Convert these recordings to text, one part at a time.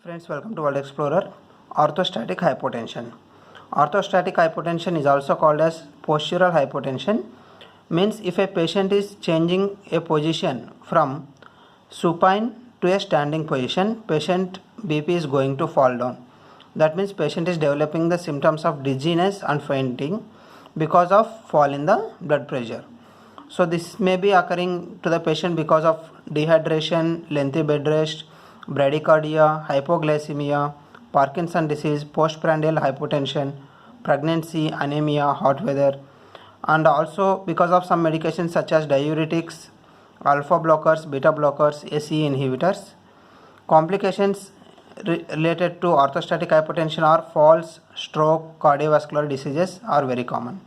Friends, welcome to World Explorer. Orthostatic hypotension. Orthostatic hypotension is also called as postural hypotension. Means if a patient is changing a position from supine to a standing position, patient BP is going to fall down. That means patient is developing the symptoms of dizziness and fainting because of fall in the blood pressure. So this may be occurring to the patient because of dehydration, lengthy bed rest, bradycardia, hypoglycemia, Parkinson disease, postprandial hypotension, pregnancy, anemia, hot weather, and also because of some medications such as diuretics, alpha blockers, beta blockers, ACE inhibitors. Complications related to orthostatic hypotension are falls, stroke, cardiovascular diseases are very common.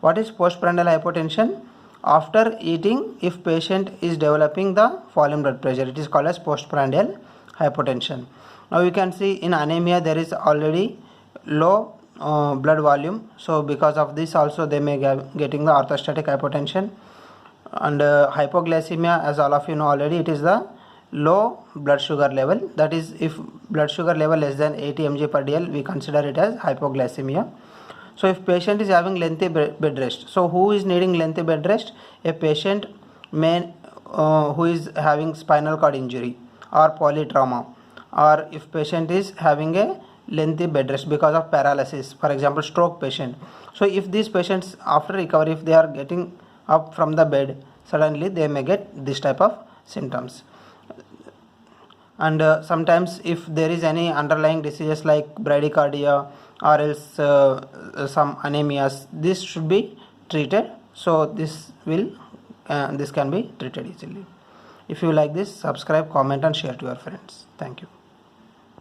What is postprandial hypotension? After eating, if patient is developing the fall in blood pressure, it is called as postprandial hypotension. Now you can see in anemia there is already low blood volume, so because of this also they may getting the orthostatic hypotension. And hypoglycemia, as all of you know already, it is the low blood sugar level. That is, if blood sugar level less than 80 mg per dl, we consider it as hypoglycemia. So if patient is having lengthy bed rest, so who is needing lengthy bed rest? A patient may who is having spinal cord injury or polytrauma, or if patient is having a lengthy bed rest because of paralysis, for example stroke patient. So if these patients after recovery, if they are getting up from the bed, suddenly they may get this type of symptoms. And sometimes if there is any underlying diseases like bradycardia or else some anemias, this should be treated. So this can be treated easily. If you like this, subscribe, comment and share to your friends. Thank you.